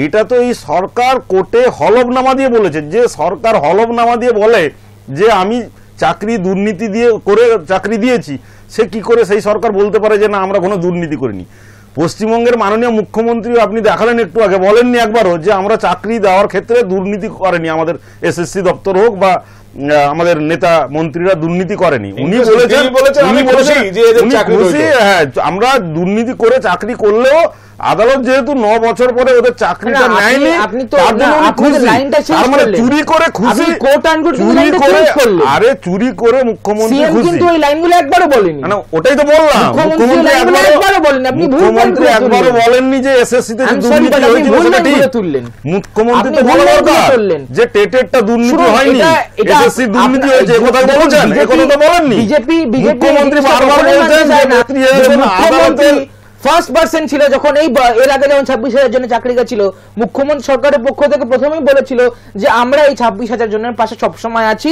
এটা তো এই সরকার কোর্টে হলফনামা দিয়ে বলেছে। যে সরকার হলফনামা দিয়ে বলে যে আমি চাকরি দুর্নীতি দিয়ে করে চাকরি দিয়েছি, সে কি করে সেই সরকার বলতে পারে যে না আমরা কোনো দুর্নীতি করিনি? পশ্চিমবঙ্গের মাননীয় মুখ্যমন্ত্রী আপনি দেখালেন একটু আগে, বলেননি একবারও যে আমরা চাকরি দেওয়ার ক্ষেত্রে দুর্নীতি করেনি, আমাদের এসএসসি দপ্তর হোক বা আমাদের নেতা মন্ত্রীরা দুর্নীতি করেনি। উনি বলেছেন হ্যাঁ আমরা দুর্নীতি করে চাকরি করলেও আদালত যেহেতু 9 বছর পরে ওদের চাকরিটা নেয়নি, চুরি করে খুশি, আরে চুরি করে মুখ্যমন্ত্রী খুশি, কিন্তু ওই লাইনগুলো একবারও বলেনি। ওটাই তো বললাম, মুখ্যমন্ত্রী একবারও বলেননি যে এসএসসি তে দুর্নীতি হয়েছিল। মুখ্যমন্ত্রী তো বলা দরকার যে টেটেরটা দুর্নীতি হয়নি, এসএসসি দুর্নীতি হয়েছে, একথা বলেছেন, একথা তো বলেননি। মুখ্যমন্ত্রী বারবার বলছেন আদালতের ফার্স্ট পার্সন ছিল যখন এর আগে যেমন 26,000 জনের চাকরি গেছিল, মুখ্যমন্ত্রী সরকারের পক্ষ থেকে প্রথমেই বলেছিল যে আমরা এই 26,000 জনের পাশে সবসময় আছি।